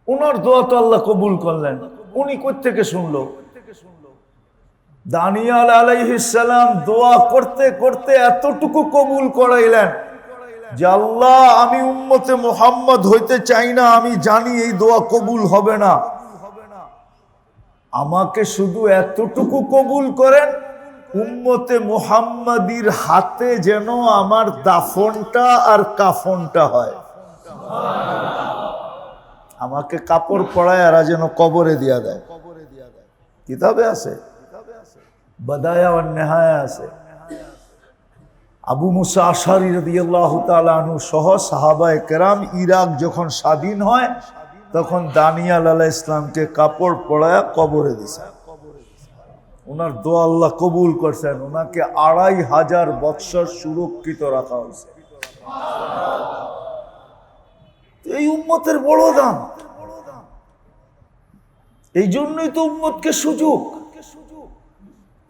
উনার দোয়া তো আল্লাহ কবুল করলেন, উনি কই থেকে শুনলো? দানিয়াল আলাইহিস সালাম দোয়া করতে করতে এতটুকু কবুল করাইলেন যে আল্লাহ, আমি উম্মতে মুহাম্মদ হইতে চাই না, আমি জানি এই দোয়া কবুল হবে না, আমাকে শুধু এতটুকু কবুল করেন, উম্মতে মুহাম্মাদির হাতে যেন আমার দাফনটা আর কাফনটা হয়। আমাকে কাপড় পরায় এরা যেন কবরে দিয়া দেয়। কিতাবে আছে, বাদায়া ওয়ান নিহায়া আছে। আবু মুসা আশআরী রাদিয়াল্লাহু তাআলা আনহু সহ সাহাবায়ে কেরাম ইরাক যখন স্বাধীন হয়, তখন দানিয়াল আলাইহিস সালামকে কাপড় পরায়া কবরে দিছে। ওনার দোয়া আল্লাহ কবুল করছেন, ওনাকে 2500 বৎসর সুরক্ষিত রাখা হয়েছে। এই উম্মতের বড় দাম। এই জন্যই তো উম্মতকে সুযোগ,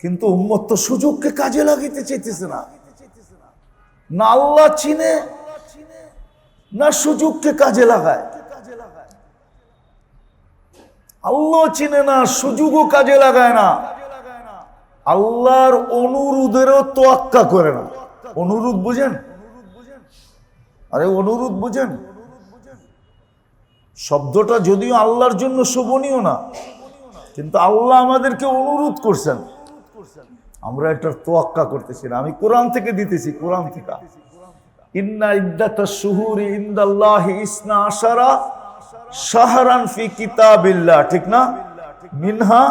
কিন্তু উম্মত তো সুযোগকে কাজে লাগাইতে চাইতেছে না। না আল্লাহ চিনে, না সুযোগকে কাজে লাগায়। আল্লাহ চিনে না, সুযোগও কাজে লাগায় না, আল্লাহর অনুরোধেরও তোয়াক্কা করে না। অনুরোধ বুঝেন? আরে অনুরোধ বুঝেন? শব্দটা যদিও আল্লাহর জন্য শোভনীয় না, কিন্তু আল্লাহ আমাদেরকে অনুরোধ করছেন, আমরা এটার তোয়াক্কা করতেছি না। আমি কোরআন থেকে দিতেছি, কোরআন থেকে। ইন্না ইদ্দাতাশ শুহুরি ইনদাল্লাহি ইসনা আশারা শাহরান ফি কিতাবিল্লাহ, ঠিক না? মিনহা,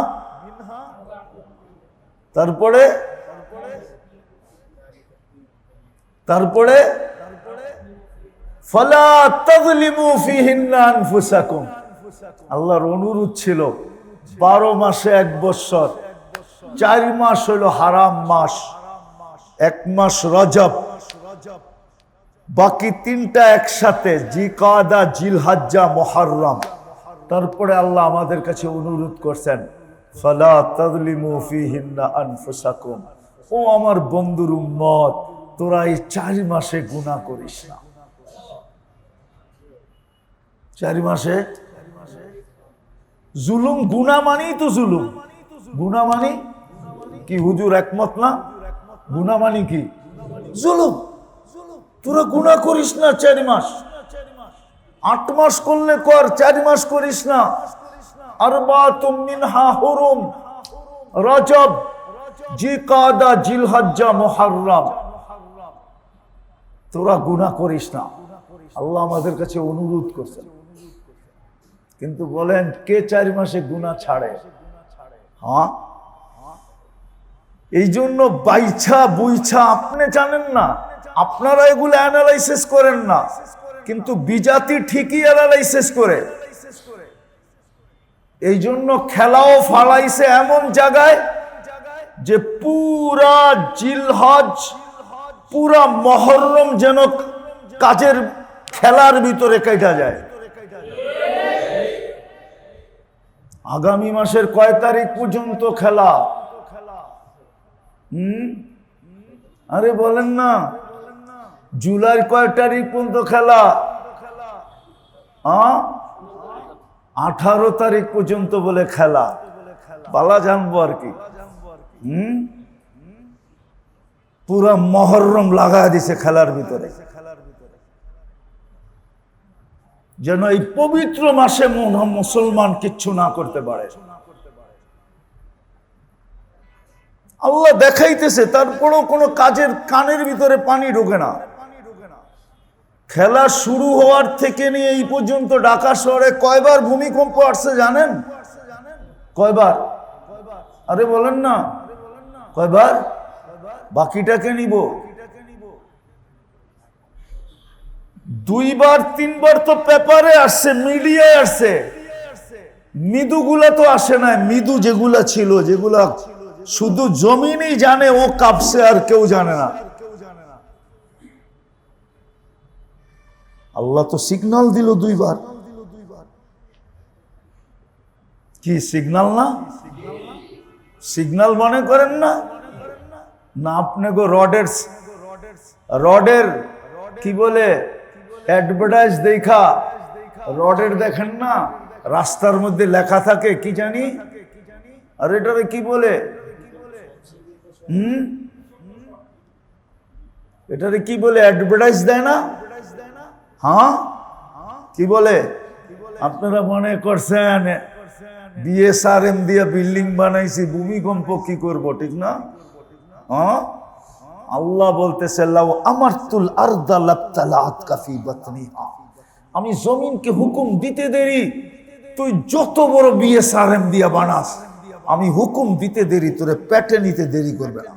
তারপরে ফালা তাযলিমু ফিহিন্না আনফুসাকুম। আল্লাহর অনুরোধ ছিল 12 মাসে 1 বছর, 4 মাস হলো হারাম মাস, 1 মাস রজব, বাকি 3টা একসাথে জিকাদা, জিলহজ্জা, মুহররম। তারপরে আল্লাহ আমাদের কাছে অনুরোধ করছেন ফালা তাযলিমু ফিহিন্না আনফুসাকুম। ও আমার বন্ধুর উম্মত, তোরা এই 4 মাসে গুনাহ করিস না। 4 মাসে জুলুম, গুনাহ মানেই তো জুলুম। গুনাহ মানে কি হুজুর একমত না? গুনাহ মানে কি? জুলুম। তোরা গুনাহ করিস না 4 মাস। 8 মাস করলে কর, 4 মাস করিস না। আরবাতুম মিনহা হুরুম, রজব, জিকাদা, জিলহজ্জা, মুহররম। তোরা গুনাহ করিস না, আল্লাহ আমাদের কাছে অনুরোধ করছেন। কিন্তু বলেন কে 4 মাসে গুনাহ ছাড়ে? হ্যাঁ, এই জন্য বাইছা বুইছা আপনি জানেন না, আপনারা এগুলো অ্যানালাইসিস করেন না, কিন্তু বিজাতি ঠিকই অ্যানালাইসিস করে। এই জন্য খেলাও ফালাইছে এমন জায়গায় যে পুরা জিলহজ, পুরা মুহররম যেন কাজের খেলার ভিতরে কেটে যায়। আগামী মাসের কয় তারিখ পর্যন্ত খেলা? আরে বলেন না, জুলাইয়ের কয় তারিখ পর্যন্ত খেলা? 18 তারিখ পর্যন্ত বলে খেলা। পালা জানবো আর কি। পুরা মুহররম লাগায় দিছে খেলার ভিতরে, যেন এই পবিত্র মাসে মুসলমান কিচ্ছু না করতে পারে। আল্লাহ দেখাইতেছে, তারপরও কোনো কাজের কানের ভিতরে পানি ঢোকে না। খেলা শুরু হওয়ার থেকে নিয়ে এই পর্যন্ত ঢাকা শহরে কয়বার ভূমিকম্প আসছে জানেন? কয়বার? আরে বলেন না, কয়বার? বাকিটাকে নিব। 2 বার 3 বার তো পেপারে আসছে, মিডিয়ায় আসছে। মৃদুগুলা তো আসে না। মৃদু যেগুলা ছিল, যেগুলা শুধু জমিনই জানে ও কাঁপছে, আর কেউ জানে না। আল্লাহ তো সিগন্যাল দিল 2 বার। কি সিগন্যাল না? সিগন্যাল মনে করেন না? না আপনি গো রডের কি বলে অ্যাডভার্টাইজ দেখা, রডের দেখেন না, রাস্তার মধ্যে লেখা থাকে কি জানি, আর এটারে কি বলে? এটারে কি বলে? অ্যাডভার্টাইজ দেয় না? হ্যাঁ, কি বলে? আপনারা মনে করছেন বিএসআরএম দিয়ে বিল্ডিং বানাইছি, ভূমিকম্প কি করব, ঠিক না? হ্যাঁ, আল্লাহ বলতেছে লাউ আমারতুল আরদা লাবতালাআতকা ফি বাতনিহা। আমি জমিনকে হুকুম দিতে দেরি, তুই যত বড় বিএসআরএম দিয়া বানাস, আমি হুকুম দিতে দেরি, তোরে পেটে নিতে দেরি করবে না।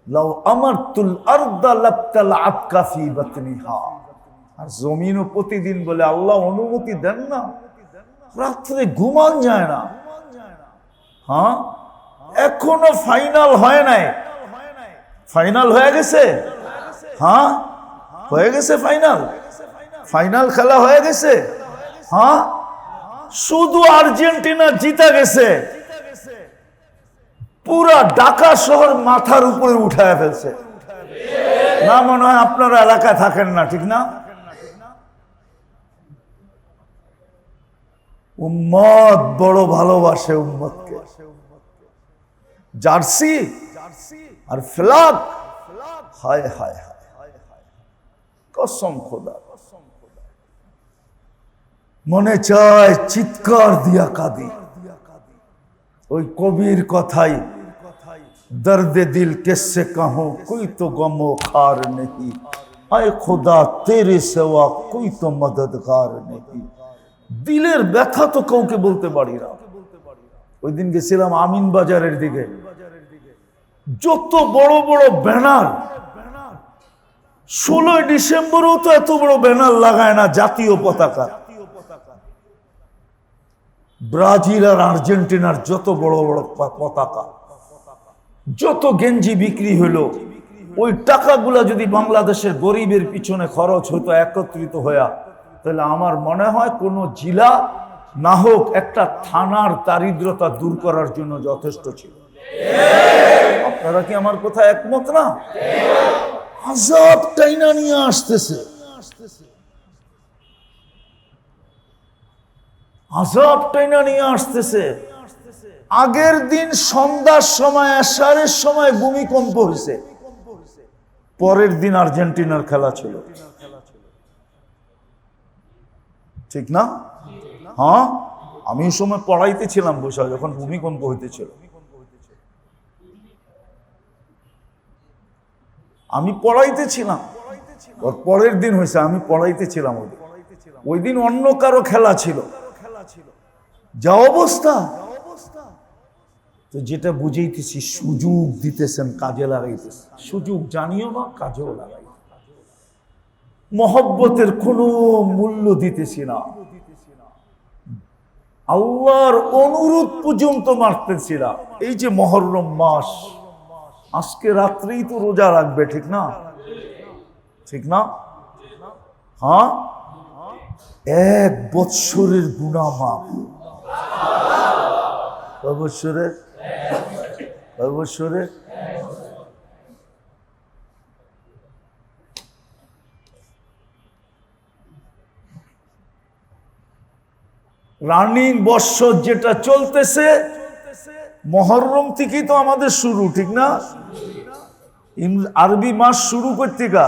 লাউ আমারতুল আরদা লাবতালাআতকা ফি বাতনিহা। আর জমিনও প্রতিদিন বলে আল্লাহ অনুমতি দেন না, রাত্রে ঘুমান যায় না। হ্যাঁ, এখনো ফাইনাল হয় নাই। ফাইনাল হয়ে গেছে? হ্যাঁ, হয়ে গেছে ফাইনাল। ফাইনাল খেলা হয়ে গেছে। হ্যাঁ, শুধু আর্জেন্টিনা জিতে গেছে, পুরা ঢাকা শহর মাথার উপরে উঠায় ফেলছে। না মনে হয় আপনারা এলাকায় থাকেন না, ঠিক না? উম্মত বড় ভালোবাসে উম্মতকে। জার্সি আর ফ্ল্যাগ, হায় হায় হায়, কসম খোদা, মনে চায় চিৎকার দিয়া কাঁদি। ওই কবির কথাই दर्द दिल किससे कहूँ कोई तो गमो खार नहीं, आए खुदा तेरे सिवा कोई तो मददगार नहीं। দিলের ব্যথা তো কাউকে বলতে পারি না। ওই দিন গেছিলাম আমিন বাজারের দিকে, যত বড় বড় ব্যানার, 16 ডিসেম্বরও তো এত বড় ব্যানার লাগায় না জাতীয় পতাকা। ব্রাজিল আর আর্জেন্টিনার যত বড় বড় পতাকা, যত গেঞ্জি বিক্রি হলো, ওই টাকাগুলা যদি বাংলাদেশের গরিবের পিছনে খরচ হতো একত্রিত হইয়া, তাহলে আমার মনে হয় কোন জেলা না হোক একটা থানার দারিদ্রতা দূর করার জন্য যথেষ্ট ছিল। আপনারা কি আমার কথা একমত না? আযাব টাইনা নিয়ে আসতেছে, আযাব টাইনা নিয়ে আসতেছে। আগের দিন সন্ধ্যার সময়, এশারের সময় ভূমিকম্প হয়েছে, পরের দিন আর্জেন্টিনার খেলা ছিল, ঠিক না? হ্যাঁ, আমি ওই সময় পড়াইতে ছিলাম বসে যখন ভূমিকম্প হইতেছিল। আমি পড়াইতে ছিলাম, ওর পরের দিন হয়েছে, আমি পড়াইতে ছিলাম। ওই দিন অন্য কারো খেলা ছিল, যা অবস্থা। তো যেটা বুঝাইতেছি, সুযোগ দিতেছেন, কাজে লাগাইতেছেন। সুযোগ জানিও না, কাজেও লাগাই। মহব্বতের কোনো মূল্য দিতেছি না, আল্লাহর অনুরোধ পর্যন্ত মারতেছি না। এই যে মুহররম মাস, আজকে রাত্রেই তো রোজা রাখবে, ঠিক না? ঠিক না? হ্যাঁ, 1 বৎসরের গুনাহ মাফ। কয় বৎসরের? কয় বৎসরের? রানিং বৎসর যেটা চলতেছে, মুহররম থেকেই তো আমাদের শুরু, ঠিক না? আরবি মাস শুরু করতে গা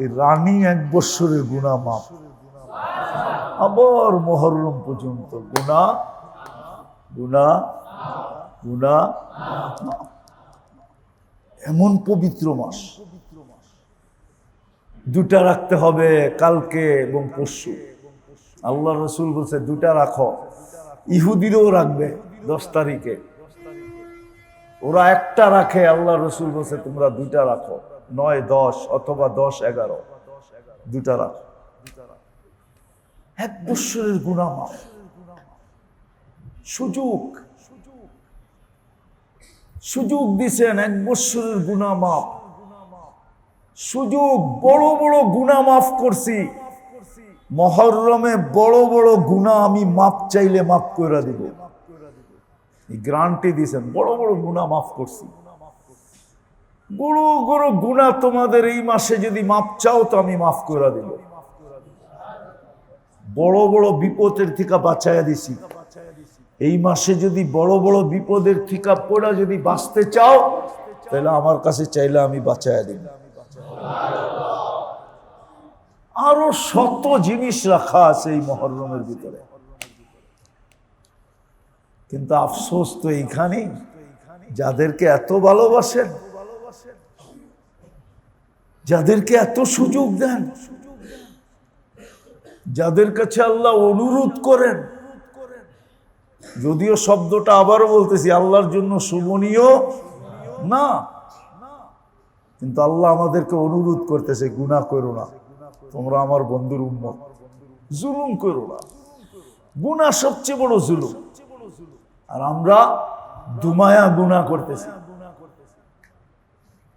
এই রানিং 1 বৎসরের গুনাহ মাফ। আবার মুহররম পর্যন্ত গুনাহ গুনাহ গুনাহ। এমন পবিত্র মাস, দুটা রাখতে হবে, কালকে এবং পরশু। আল্লাহ রসুল বলছে দুটা রাখো। ইহুদিরও রাখবে 10 তারিখে, ওরা একটা রাখে। আল্লাহ রসুল বলছে তোমরা দুইটা রাখো, 9, 10 অথবা 10, 11 দুটা রাখো। 1 বৎসরের গুনাহ মাফ। সুযোগ, সুযোগ দিছেন, 1 বৎসরের গুনাহ মাফ। সুযোগ, বড় বড় গুনাহ মাফ করছি। মুহররমে বড় বড় গুনাহ আমি মাপ চাইলে মাফ করে দিব, এই গ্যারান্টি দিয়েছেন। বড় বড় গুনাহ মাফ করছি। বড় বড় গুনাহ তোমাদের এই মাসে যদি মাপ চাও তো আমি মাফ করে দিব। বড় বড় বিপদের থেকে বাঁচাইয়া দিছি। এই মাসে যদি বড় বড় বিপদের থেকে পড়া যদি বাঁচতে চাও, তাহলে আমার কাছে চাইলে আমি বাঁচাইয়া দিব। আরো শত জিনিস রাখা আছে এই মুহররমের ভিতরে, কিন্তু আফসোস তো এইখানেই, যাদেরকে এত ভালোবাসেন, যাদেরকে এত সুযোগ দেন, যাদের কাছে আল্লাহ অনুরোধ করেন। যদিও শব্দটা আবারও বলতেছি, আল্লাহর জন্য শোভনীয় না, কিন্তু আল্লাহ আমাদেরকে অনুরোধ করতেছে, গুনাহ করো না, তোমরা আমার বন্ধুর উম্মত, জুলুম করো না। গুনাহ সবচেয়ে বড় জুলুম, আর আমরা দুমায়া গুনাহ করতেছি।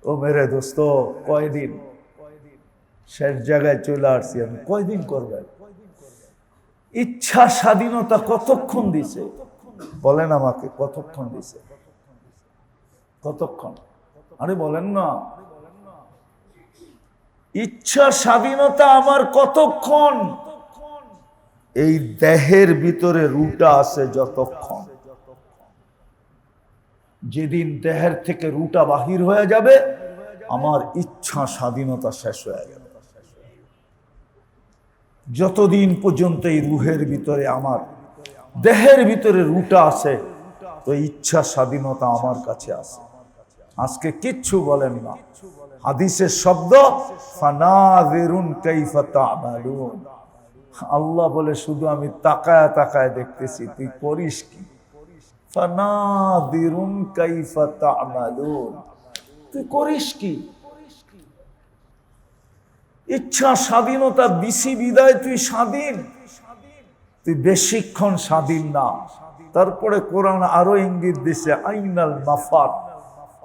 ও মেরে দোস্ত, কয়দিন শেষ জায়গায় চলে আসছি আমি। কয়দিন করবেন? ইচ্ছা স্বাধীনতা কতক্ষণ দিছে বলেন আমাকে? কতক্ষণ দিছে? কতক্ষণ? আরে বলেন না, ইচ্ছা স্বাধীনতা আমার কতক্ষণ? এই দেহের ভিতরে রুটা আছে যতক্ষণ। যেদিন দেহের থেকে রুটা বাহির হয়ে যাবে, আমার ইচ্ছা স্বাধীনতা শেষ হয়ে যাবে। যতদিন পর্যন্ত এই রুহের ভিতরে, আমার দেহের ভিতরে রুটা আছে, তো ইচ্ছা স্বাধীনতা আমার কাছে আছে। আজকে কিচ্ছু বলেন না। হাদিসের শব্দ ফানাযিরুন কাইফা তা'মালুন। আল্লাহ বলে শুধু আমি তাকায় তাকায় দেখতেছি তুই করিস কি। ফানাযিরুন কাইফা তা'মালুন, তুই করিস কি। ইচ্ছা স্বাধীনতা বিসি বিদায় তুই স্বাধীন, তুই বেশিক্ষণ স্বাধীন না। তারপরে কোরআন আরো ইঙ্গিত দিছে আইনাল মাফার,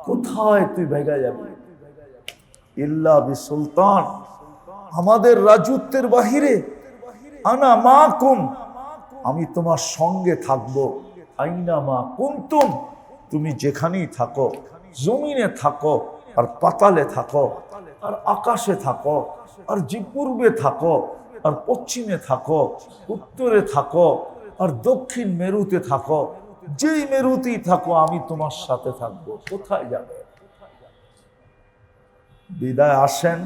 কোথায় তুই ভেগে যাবি। ইল্লা বিসুলতান, আমাদের রাজত্বের বাহিরে। আনা মাকুম, আমি তোমার সঙ্গে থাকবো। আইনা মা কুনতুম, তুমি যেখানেই থাকো, জমিনে থাকো আর পাতালে থাকো আর আকাশে থাকো আর পূর্বে থাকো আর পশ্চিমে থাকো, উত্তরে থাকো আর দক্ষিণ মেরুতে থাকো, যেই মেরুতেই থাকো আমি তোমার সাথে থাকবো। কোথায় যাবে? বিদায় আসেন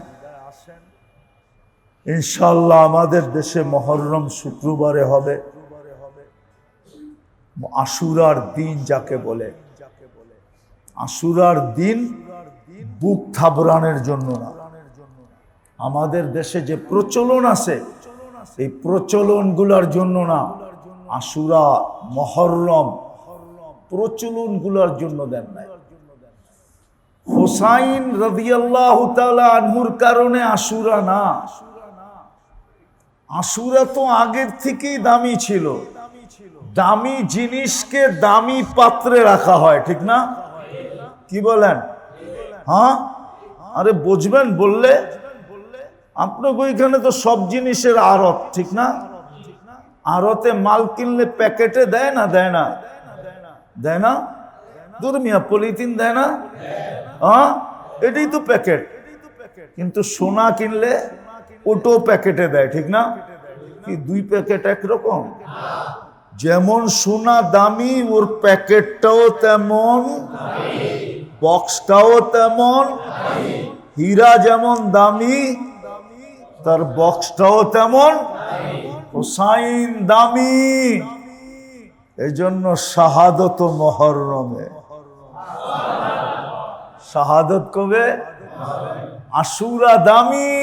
ইনশাআল্লাহ। আমাদের দেশে মুহররম শুক্রবারে হবে। আশুরার দিন যাকে বলে, আশুরার দিন বুক থাবড়ানোর জন্য না। আমাদের দেশে যে প্রচলন আছে এই প্রচলনগুলোর জন্য না। আশুরা মুহররম প্রচলনগুলোর জন্য দেন নাই। হুসাইন রাদিয়াল্লাহু তাআলা আনহুর কারণে আশুরা না। আশুরা তো আগের থেকেই দামি ছিল। দামি জিনিসকে দামি পাত্রে রাখা হয়, ঠিক না? কি বলেন? হ্যাঁ, আরে বুঝবেন বললে। আপনার ওইখানে তো সব জিনিসের আড়ত, ঠিক না? আড়তে মাল কিনলে প্যাকেটে দেয় না? দেয় না? দেয় না? দুর্মিয়া পলিথিন দেয় না? হ্যাঁ, এটাই তো প্যাকেট। কিন্তু সোনা কিনলে ওটো প্যাকেটে দেয়, ঠিক না? কি দুই প্যাকেট একরকম? যেমন সোনা দামি, ওর প্যাকেটটাও তেমন, বক্সটাও তেমন। হীরা যেমন দামি, তার বক্সটাও তেমন। হুসাইন দামি, এই জন্য শাহাদত মুহররমে। শাহাদত কবে? আশুরা দামি,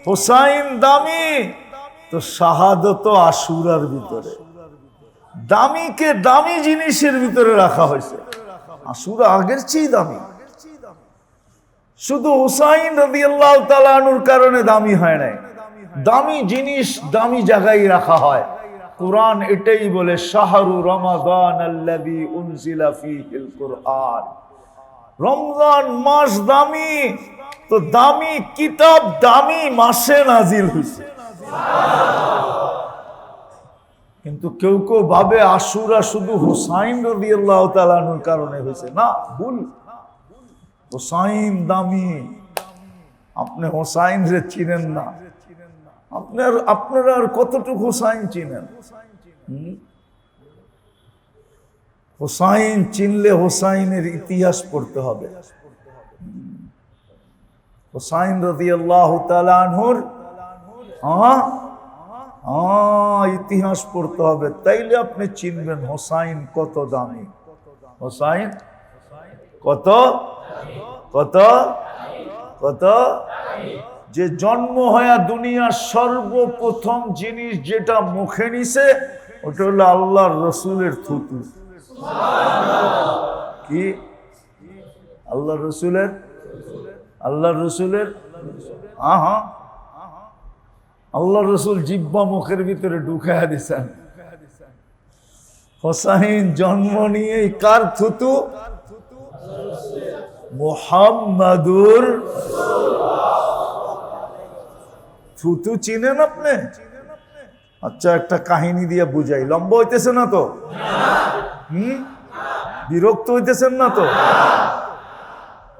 হুসাইন দামি, তো শাহাদত আশুরার ভিতরে। দামিকে দামি জিনিসের ভিতরে রাখা হয়েছে। আশুরা আগের চেয়ে দামি। শুধু হুসাইন রাদিয়াল্লাহু তাআলা আনহুর কারণে দামি হয় নাই। দামি জিনিস দামি জায়গায় রাখা হয়। কুরআন এটাই বলে শাহরু রমাদান আল্লাযী উনজিলা ফীহিল কুরআন। রমজান মাস দামি, তো দামি কিতাব দামি মাসে নাজিল হয়েছে। কিন্তু কেউ কেউ ভাবে আশুরা শুধু হুসাইন রাদিয়াল্লাহু তাআলা আনহুর কারণে হয়েছে। না, ভুল। হুসাইন দামি। আপনি হুসাইন রে চিনেন না। আপনারা আর কতটুকু হুসাইন চিনেন? হুসাইন চিনলে হুসাইনের ইতিহাস পড়তে হবে। হুসাইন রাদিয়াল্লাহু তাআলা আনহুর ইতিহাস পড়তে হবে, তাইলে আপনি চিনবেন হুসাইন কত দামি। হুসাইন কত কত কত যে জন্ম হয়ে দুনিয়ার সর্বপ্রথম জিনিস যেটা মুখে নিছে ওটা হলো আল্লাহর রসুলের থুতু। কি? আল্লাহর রসুলের, আল্লাহর রসুলের আল্লাহর রসুল জিব্বা মুখের ভিতরে ঢুকাইয়া দিছেন। হুসাইন জন্ম নিয়েই কার থুতু? মুহাম্মাদুর থুতু। চিনেন আপনি? আচ্ছা, একটা কাহিনী দিয়ে বুঝাই। লম্বা হইতেছে না তো? বিরক্ত হইতেছেন না তো?